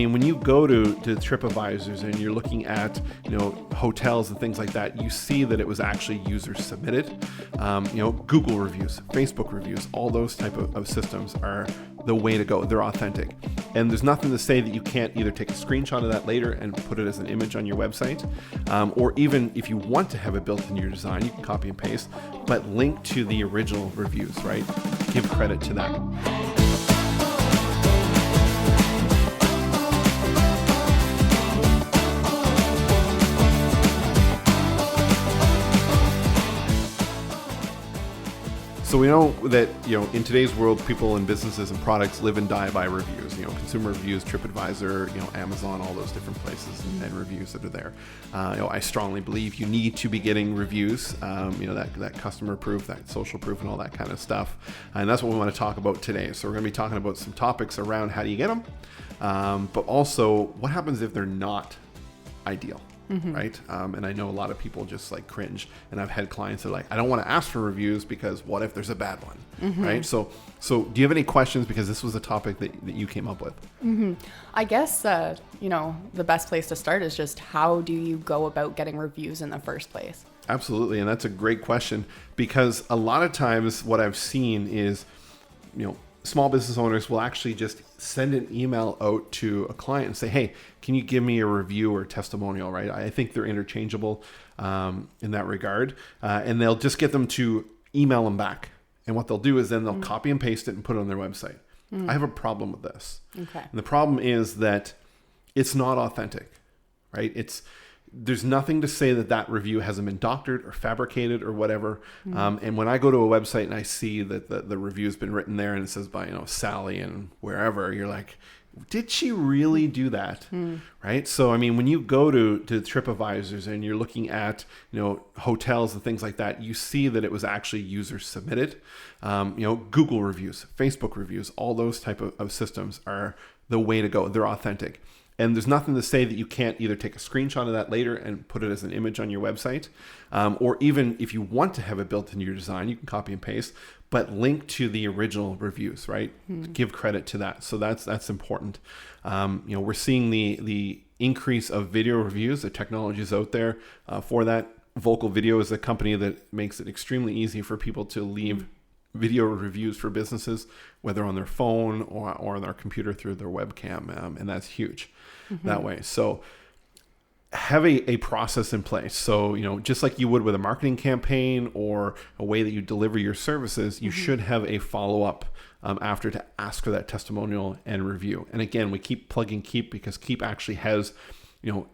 mean, when you go to TripAdvisors and you're looking at, hotels and things like that, you see that it was actually user submitted. Google reviews, Facebook reviews, all those type of systems are the way to go. They're authentic. And there's nothing to say that you can't either take a screenshot of that later and put it as an image on your website, or even if you want to have it built into your design, you can copy and paste, but link to the original reviews, right? Give credit to that. So we know that, in today's world, people and businesses and products live and die by reviews, consumer reviews, TripAdvisor, Amazon, all those different places and reviews that are there. I strongly believe you need to be getting reviews, that customer proof, that social proof and all that kind of stuff. And that's what we want to talk about today. So we're going to be talking about some topics around how do you get them, but also what happens if they're not ideal. Mm-hmm. Right. And I know a lot of people just like cringe, and I've had clients that are like, I don't want to ask for reviews because what if there's a bad one? Mm-hmm. Right. So do you have any questions? Because this was a topic that you came up with. Mm-hmm. I guess, the best place to start is just how do you go about getting reviews in the first place? Absolutely. And that's a great question, because a lot of times what I've seen is, small business owners will actually just send an email out to a client and say, hey, can you give me a review or testimonial, right? I think they're interchangeable in that regard. And they'll just get them to email them back. And what they'll do is then they'll copy and paste it and put it on their website. I have a problem with this. Okay. And the problem is that it's not authentic, right? There's nothing to say that review hasn't been doctored or fabricated or whatever. And when I go to a website and I see that the review's been written there and it says by, Sally and wherever, you're like, did she really do that? Right? So, I mean, when you go to TripAdvisors and you're looking at, hotels and things like that, you see that it was actually user submitted. Google reviews, Facebook reviews, all those type of systems are the way to go. They're authentic. And there's nothing to say that you can't either take a screenshot of that later and put it as an image on your website, or even if you want to have it built into your design, you can copy and paste, but link to the original reviews, right? Give credit to that. So that's important. We're seeing the increase of video reviews. The technology is out there for that. Vocal Video is a company that makes it extremely easy for people to leave video reviews for businesses, whether on their phone or on their computer through their webcam. And that's huge that way. So have a process in place. So, just like you would with a marketing campaign or a way that you deliver your services, you should have a follow-up after to ask for that testimonial and review. And again, we keep plugging Keap because Keap actually has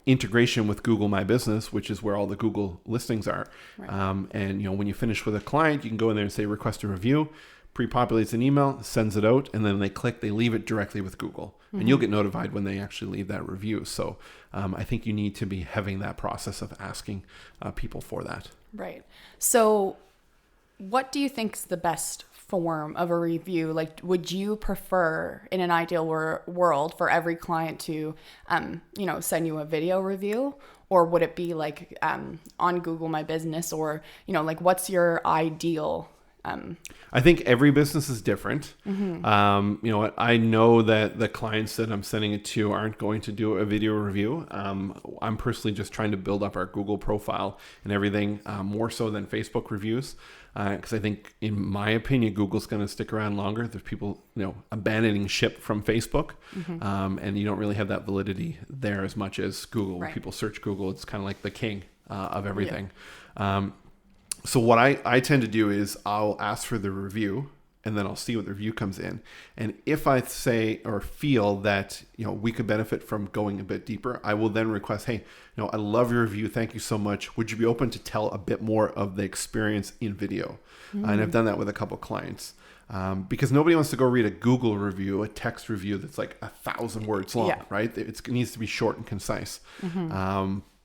integration with Google My Business, which is where all the Google listings are. Right. And when you finish with a client, you can go in there and say request a review, pre-populates an email, sends it out, and then they leave it directly with Google. And you'll get notified when they actually leave that review. So I think you need to be having that process of asking people for that. Right. So what do you think is the best form of a review? Like, would you prefer in an ideal world for every client to, send you a video review, or would it be like on Google My Business, or, what's your ideal? I think every business is different. I know that the clients that I'm sending it to aren't going to do a video review. I'm personally just trying to build up our Google profile and everything more so than Facebook reviews. Because I think, in my opinion, Google's going to stick around longer. There's people, abandoning ship from Facebook, and you don't really have that validity there as much as Google. Right. When people search Google, it's kind of like the king of everything. Yeah. So what I tend to do is I'll ask for the review, and then I'll see what the review comes in. And if I say or feel that, we could benefit from going a bit deeper, I will then request, hey, I love your review. Thank you so much. Would you be open to tell a bit more of the experience in video? And I've done that with a couple clients. Because nobody wants to go read a Google review, a text review that's like 1,000 words long, right? It needs to be short and concise.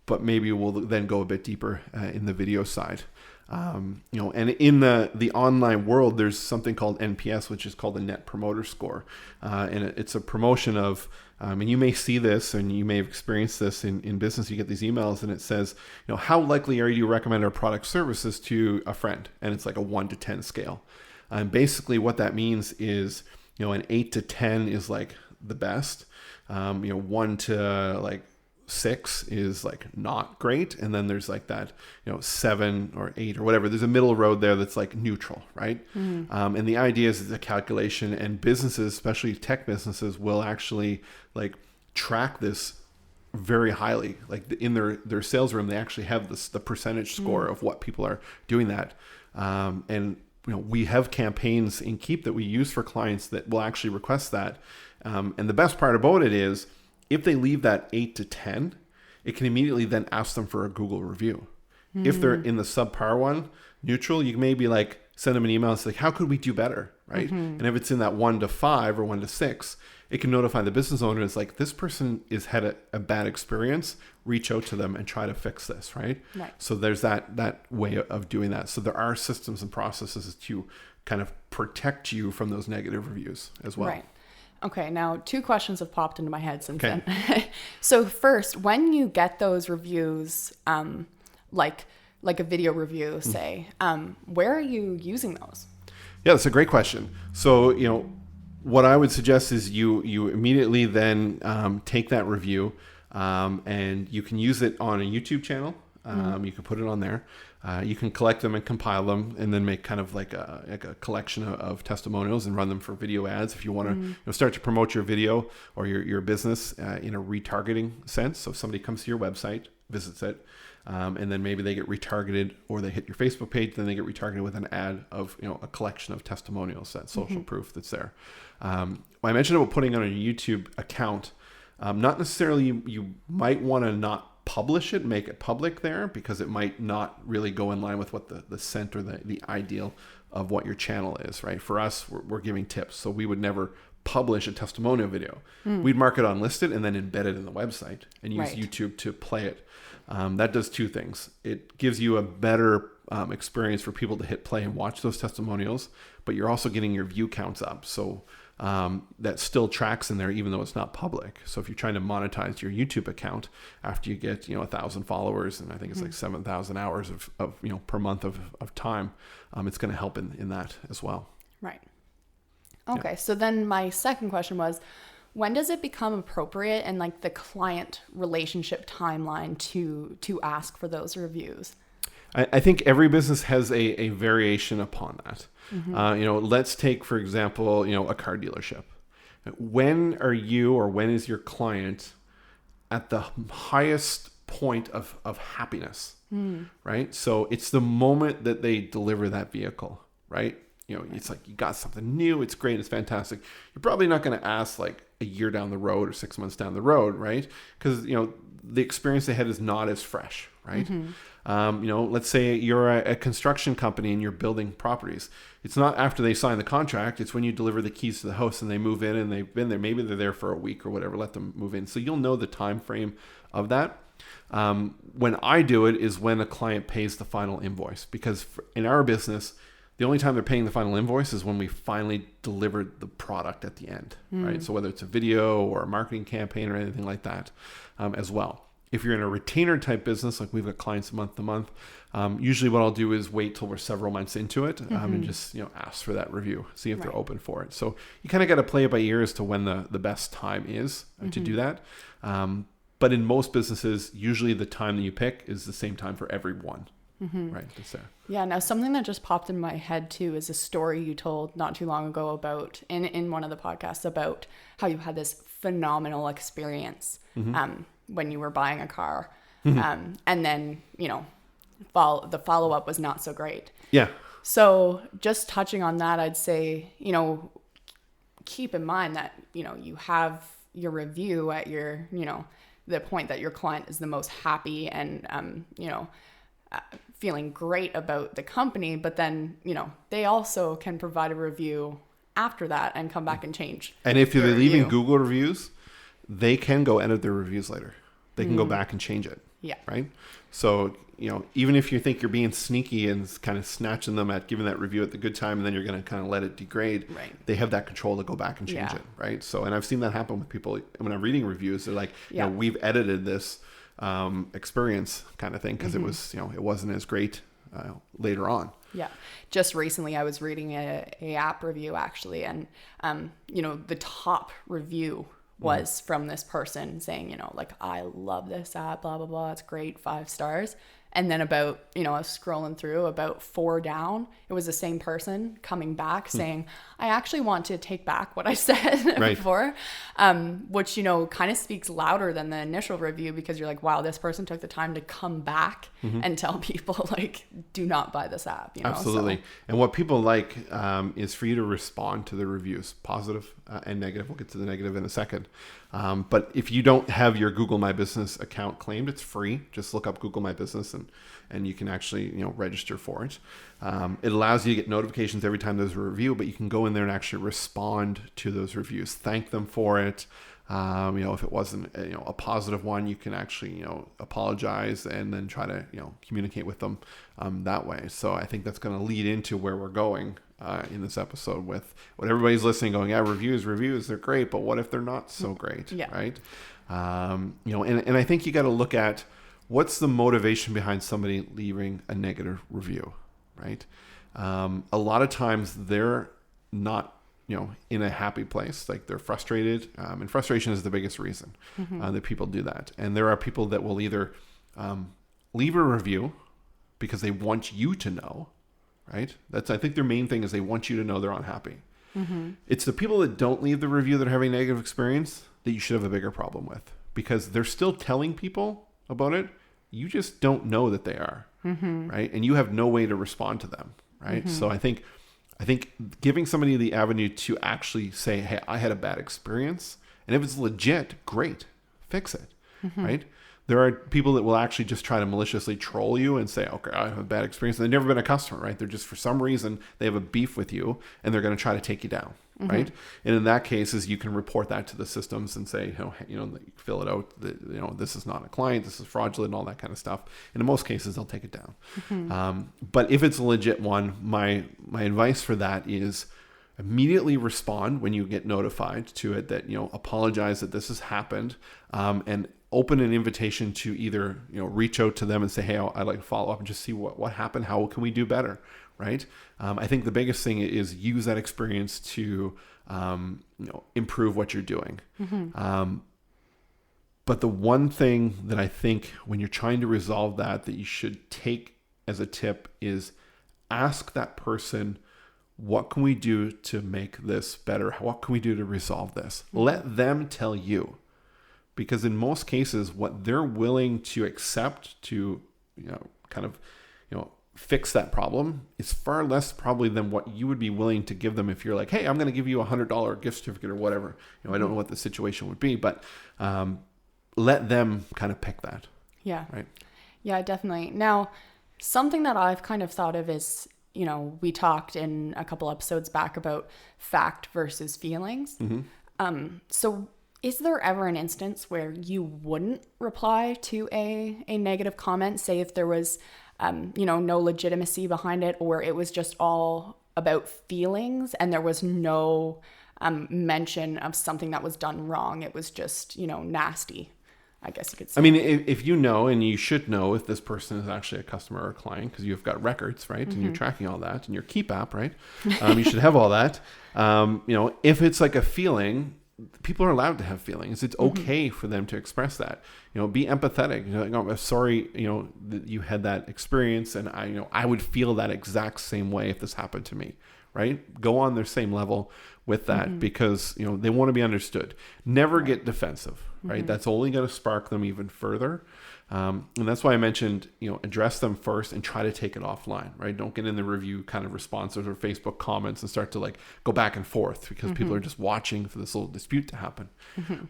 But maybe we'll then go a bit deeper in the video side. And in the online world, there's something called NPS, which is called the Net Promoter Score. And it's a promotion of, and you may see this and you may have experienced this in business. You get these emails and it says, how likely are you to recommend our product services to a friend? And it's like a 1 to 10 scale. And basically what that means is, an 8 to 10 is like the best. 1 to like 6 is like not great, and then there's like that 7 or 8 or whatever. There's a middle road there that's like neutral, right? And the idea is it's a calculation, and businesses, especially tech businesses, will actually like track this very highly. Like in their sales room, they actually have the percentage score of what people are doing that. And we have campaigns in Keap that we use for clients that will actually request that. And the best part about it is if they leave that 8 to 10, it can immediately then ask them for a Google review. If they're in the subpar one, neutral, you maybe like send them an email and say, how could we do better? Right. And if it's in that 1 to 5 or 1 to 6, it can notify the business owner. It's like, this person has had a bad experience. Reach out to them and try to fix this. Right. So there's that way of doing that. So there are systems and processes to kind of protect you from those negative reviews as well. Right. Okay, now 2 questions have popped into my head since then. So first, when you get those reviews, like a video review, say, where are you using those? Yeah, that's a great question. So, what I would suggest is you immediately then take that review, and you can use it on a YouTube channel. You can put it on there. You can collect them and compile them, and then make kind of like a collection of testimonials and run them for video ads if you want to start to promote your video or your business in a retargeting sense. So if somebody comes to your website, visits it, and then maybe they get retargeted, or they hit your Facebook page, then they get retargeted with an ad of a collection of testimonials, that social proof that's there. I mentioned about putting on a YouTube account. Not necessarily you might want to not publish it, make it public there, because it might not really go in line with what the scent or the ideal of what your channel is, right? For us, we're giving tips, so we would never publish a testimonial video. We'd mark it unlisted and then embed it in the website and use YouTube to play it. That does 2 things. It gives you a better experience for people to hit play and watch those testimonials, but you're also getting your view counts up. So that still tracks in there, even though it's not public. So if you're trying to monetize your YouTube account after you get 1,000 followers, and I think it's like 7,000 hours of per month of time, it's going to help in that as well. Right. Okay. So then my second question was, when does it become appropriate in like the client relationship timeline to ask for those reviews? I think every business has a variation upon that. Let's take, for example, a car dealership. When are you, or when is your client at the highest point of happiness, right? So it's the moment that they deliver that vehicle, right? It's like you got something new. It's great. It's fantastic. You're probably not going to ask like a year down the road or 6 months down the road, right? Because, the experience they had is not as fresh, right? Let's say you're a construction company and you're building properties. It's not after they sign the contract. It's when you deliver the keys to the house and they move in and they've been there. Maybe they're there for a week or whatever. Let them move in. So you'll know the time frame of that. When I do it is when a client pays the final invoice, because in our business, the only time they're paying the final invoice is when we finally delivered the product at the end, right? So whether it's a video or a marketing campaign or anything like that, as well. If you're in a retainer type business, like we've got clients month to month, usually what I'll do is wait till we're several months into it, and just ask for that review, see if they're open for it. So you kind of got to play it by ear as to when the best time is to do that. But in most businesses, usually the time that you pick is the same time for everyone. Right. That's there. Yeah. Now, something that just popped in my head too is a story you told not too long ago about in one of the podcasts about how you had this phenomenal experience when you were buying a car, and then the follow up was not so great. Yeah. So just touching on that, I'd say keep in mind that you have your review at your the point that your client is the most happy and feeling great about the company, but then they also can provide a review after that and come back and change. And if they're leaving Google reviews, they can go edit their reviews later. They can go back and change it. Yeah. Right. So even if you think you're being sneaky and kind of snatching them at giving that review at the good time, and then you're going to kind of let it degrade, right, they have that control to go back and change it. Right. So, and I've seen that happen with people when I'm reading reviews. They're like, we've edited this experience kind of thing, because it was it wasn't as great later on. Yeah. Just recently I was reading a app review actually, and the top review was from this person saying, you know, like, I love this app, blah, blah, blah. It's great, 5 stars. And then about, you know, I was scrolling through about 4 down. It was the same person coming back saying, I actually want to take back what I said before, which, you know, kind of speaks louder than the initial review, because you're like, wow, this person took the time to come back and tell people, like, do not buy this app. You know? Absolutely. So, and what people like is for you to respond to the reviews, positive and negative. We'll get to the negative in a second. But if you don't have your Google My Business account claimed, it's free. Just look up Google My Business and you can actually, you know, register for it. It allows you to get notifications every time there's a review, but you can go in there and actually respond to those reviews, thank them for it. You know, if it wasn't, you know, a positive one, you can actually, you know, apologize and then try to, you know, communicate with them that way. So I think that's going to lead into where we're going in this episode with what everybody's listening going, yeah, reviews, they're great, but what if they're not so great? Yeah. Right. You know, and I think you got to look at what's the motivation behind somebody leaving a negative review, right? A lot of times they're not, you know, in a happy place, like they're frustrated, and frustration is the biggest reason that people do that. And there are people that will either leave a review because they want you to know, right? I think their main thing is they want you to know they're unhappy. It's the people that don't leave the review that are having a negative experience that you should have a bigger problem with, because they're still telling people about it. You just don't know that they are, right? And you have no way to respond to them, right? So I think giving somebody the avenue to actually say, hey, I had a bad experience, and if it's legit, great, fix it, right? There are people that will actually just try to maliciously troll you and say, okay, I have a bad experience. And they've never been a customer, right? They're just, for some reason, they have a beef with you and they're going to try to take you down, right? And in that case, is you can report that to the systems and say, you know, fill it out, you know, this is not a client, this is fraudulent and all that kind of stuff. And in most cases, they'll take it down. But if it's a legit one, my advice for that is immediately respond when you get notified to it that, you know, apologize that this has happened, and open an invitation to either, you know, reach out to them and say, hey, I'd like to follow up and just see what happened. How can we do better? Right. I think the biggest thing is use that experience to, you know, improve what you're doing. But the one thing that I think when you're trying to resolve that you should take as a tip is ask that person, what can we do to make this better? What can we do to resolve this? Let them tell you. Because in most cases, what they're willing to accept to, you know, kind of, you know, fix that problem is far less probably than what you would be willing to give them if you're like, hey, I'm going to give you $100 gift certificate or whatever. You know, I don't know what the situation would be, but let them kind of pick that. Yeah. Right. Yeah, definitely. Now, something that I've kind of thought of is, you know, we talked in a couple episodes back about fact versus feelings. So is there ever an instance where you wouldn't reply to a negative comment, say if there was, you know, no legitimacy behind it, or it was just all about feelings and there was no mention of something that was done wrong? It was just, you know, nasty, I guess you could say. I mean, if you know, and you should know if this person is actually a customer or a client, because you've got records, right? And you're tracking all that in your Keep app, right? You should have all that. You know, if it's like a feeling, people are allowed to have feelings. It's okay for them to express that. You know, be empathetic. You know, I'm sorry, you know, that you had that experience, and I would feel that exact same way if this happened to me. Right? Go on their same level with that, because, you know, they want to be understood. Never get defensive, right? That's only going to spark them even further. And that's why I mentioned, you know, address them first and try to take it offline, right? Don't get in the review kind of responses or Facebook comments and start to like go back and forth, because people are just watching for this little dispute to happen,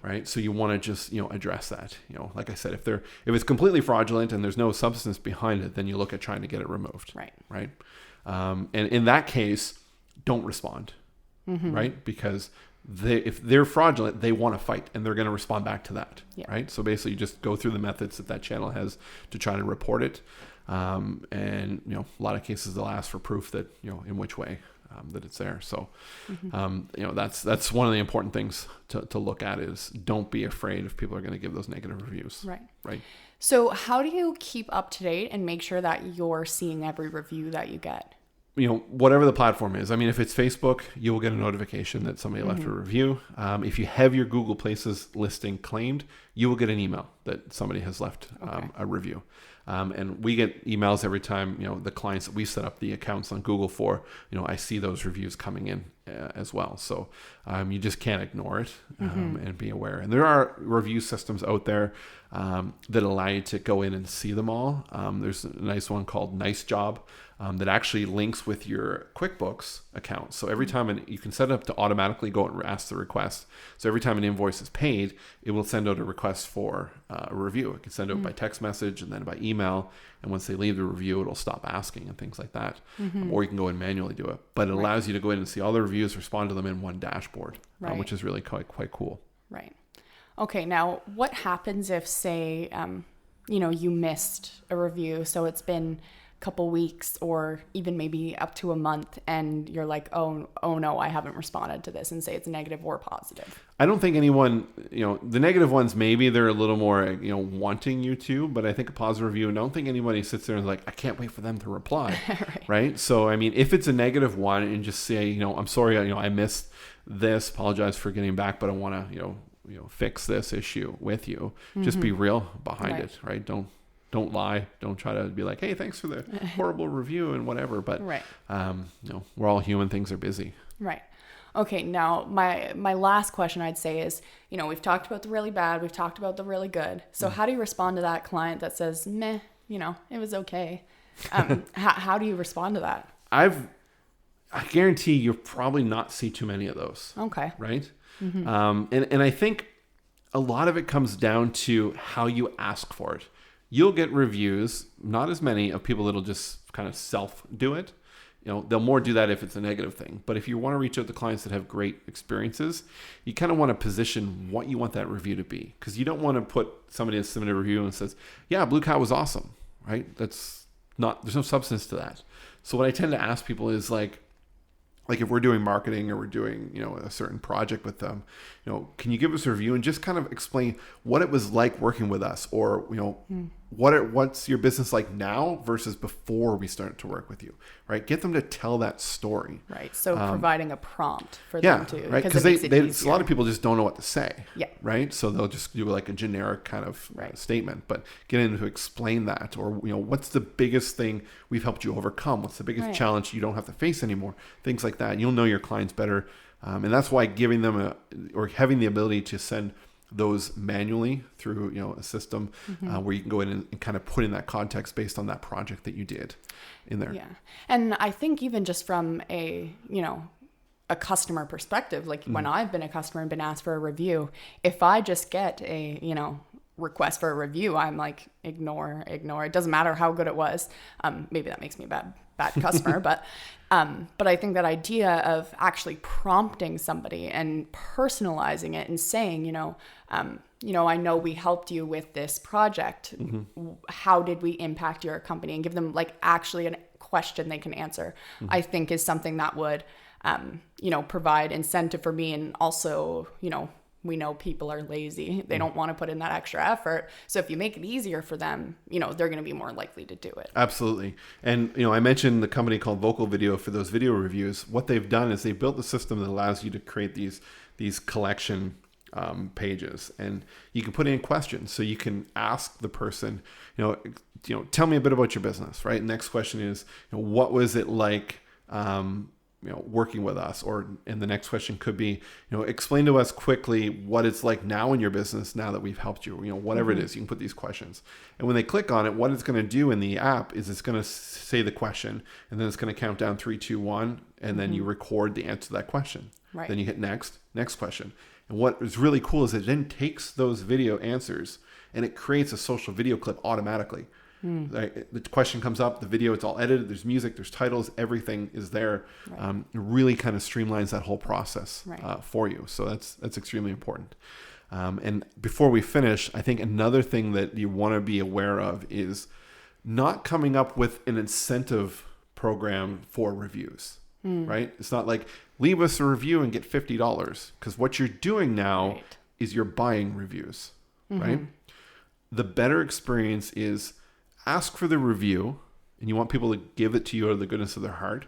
right? So you want to just, you know, address that. You know, like I said, if it's completely fraudulent and there's no substance behind it, then you look at trying to get it removed, right? And in that case, don't respond, right? Because if they're fraudulent, they want to fight and they're going to respond back to that, right? So basically you just go through the methods that channel has to try to report it. And, you know, a lot of cases they'll ask for proof that, you know, in which way that it's there. So, you know, that's one of the important things to look at is don't be afraid if people are going to give those negative reviews. Right. So how do you keep up to date and make sure that you're seeing every review that you get? whatever the platform is. I mean, if it's Facebook, you will get a notification that somebody left a review. If you have your Google Places listing claimed, you will get an email that somebody has left a review. And we get emails every time, the clients that we set up the accounts on Google for, I see those reviews coming in as well. So you just can't ignore it and be aware. And there are review systems out there that allow you to go in and see them all. There's a nice one called Nice Job that actually links with your QuickBooks account. So every time, you can set it up to automatically go and ask the request. So every time an invoice is paid, it will send out a request for a review. It can send it out by text message and then by email. And once they leave the review, it'll stop asking and things like that. Or you can go and manually do it. But it allows you to go in and see all the reviews, respond to them in one dashboard, which is really quite cool. Right. Okay. Now, what happens if, say, you missed a review? So it's been couple weeks or even maybe up to a month and you're like, oh no, I haven't responded to this, and say it's negative or positive. I don't think anyone, the negative ones, maybe they're a little more, wanting you to, but I think a positive review, I don't think anybody sits there and is like, I can't wait for them to reply. Right. So, I mean, if it's a negative one and just say, I'm sorry, I missed this, apologize for getting back, but I want to, fix this issue with you. Just be real behind it. Right. Don't lie. Don't try to be like, hey, thanks for the horrible review and whatever. But, we're all human. Things are busy. Right. Okay. Now, my last question I'd say is, we've talked about the really bad. We've talked about the really good. So how do you respond to that client that says, meh, it was okay? How do you respond to that? I guarantee you'll probably not see too many of those. Okay. Right. And I think a lot of it comes down to how you ask for it. You'll get reviews, not as many, of people that'll just kind of self-do it. They'll more do that if it's a negative thing. But if you want to reach out to clients that have great experiences, you kind of want to position what you want that review to be. Because you don't want to put somebody that submitted a review and says, yeah, Blue Cat was awesome, right? There's no substance to that. So what I tend to ask people is like if we're doing marketing or we're doing, a certain project with them, can you give us a review and just kind of explain what it was like working with us, or, what's your business like now versus before we started to work with you, right? Get them to tell that story. Right. So providing a prompt for them to, right? Because a lot of people just don't know what to say. Yeah. Right. So they'll just do like a generic kind of statement, but get in to explain that, or, what's the biggest thing we've helped you overcome? What's the biggest challenge you don't have to face anymore? Things like that. You'll know your clients better. And that's why giving them or having the ability to send those manually through, a system where you can go in and kind of put in that context based on that project that you did in there. Yeah. And I think even just from a customer perspective, like when I've been a customer and been asked for a review, if I just get a, request for a review, I'm like, ignore. It doesn't matter how good it was. Maybe that makes me a bad customer, but I think that idea of actually prompting somebody and personalizing it and saying, I know we helped you with this project. How did we impact your company? And give them like actually a question they can answer, I think is something that would, provide incentive for me. And also, we know people are lazy. They don't want to put in that extra effort. So if you make it easier for them, they're going to be more likely to do it. Absolutely. And, I mentioned the company called Vocal Video for those video reviews. What they've done is they built a system that allows you to create these collection pages, and you can put in questions. So you can ask the person, tell me a bit about your business, right? Next question is, what was it like, working with us? And the next question could be, explain to us quickly what it's like now in your business now that we've helped you, whatever it is. You can put these questions, and when they click on it, what it's going to do in the app is it's going to say the question, and then it's going to count down 3, 2, 1, and then you record the answer to that question. Right. Then you hit next question. And what is really cool is it then takes those video answers and it creates a social video clip automatically. Like, the question comes up, the video, it's all edited, there's music, there's titles, everything is there. It really kind of streamlines that whole process for you. So that's extremely important. And before we finish, I think another thing that you want to be aware of is not coming up with an incentive program for reviews, right? It's not like, leave us a review and get $50, because what you're doing now is you're buying reviews, right? The better experience is ask for the review, and you want people to give it to you out of the goodness of their heart,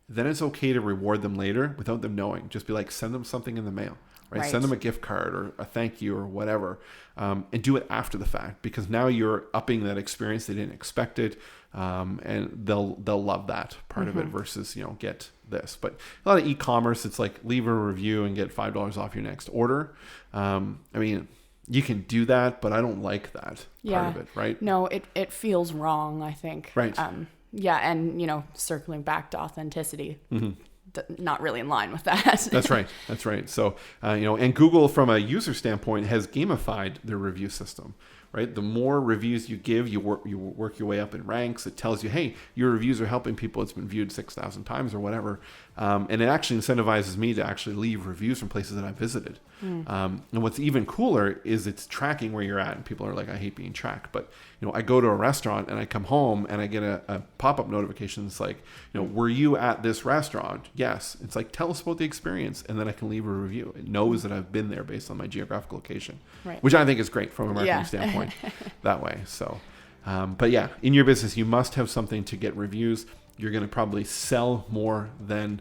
then it's okay to reward them later without them knowing. Just be like, send them something in the mail, right? Right. Send them a gift card or a thank you or whatever, and do it after the fact, because now you're upping that experience. They didn't expect it, and they'll love that part of it versus, get this. But a lot of e-commerce, it's like leave a review and get $5 off your next order. I mean, you can do that, but I don't like that part of it, right? No, it feels wrong, I think. Right. Yeah, and circling back to authenticity, not really in line with that. That's right. That's right. So, and Google, from a user standpoint, has gamified their review system, right? The more reviews you give, you work your way up in ranks. It tells you, hey, your reviews are helping people. It's been viewed 6,000 times or whatever. And it actually incentivizes me to actually leave reviews from places that I visited. And what's even cooler is it's tracking where you're at. And people are like, I hate being tracked. But, I go to a restaurant and I come home and I get a pop-up notification. It's like, were you at this restaurant? Yes. It's like, tell us about the experience. And then I can leave a review. It knows that I've been there based on my geographical location, right. Which I think is great from a marketing standpoint that way. So, but yeah, in your business, you must have something to get reviews. You're going to probably sell more than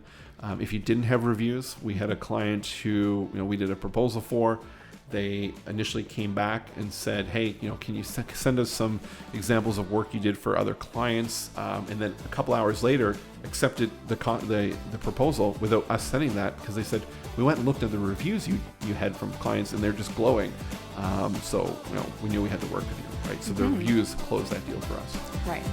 if you didn't have reviews. We had a client who, we did a proposal for. They initially came back and said, hey, can you send us some examples of work you did for other clients? And then a couple hours later, accepted the proposal without us sending that, because they said, we went and looked at the reviews you had from clients and they're just glowing. So, we knew we had to work with you, right? So the reviews closed that deal for us. Right.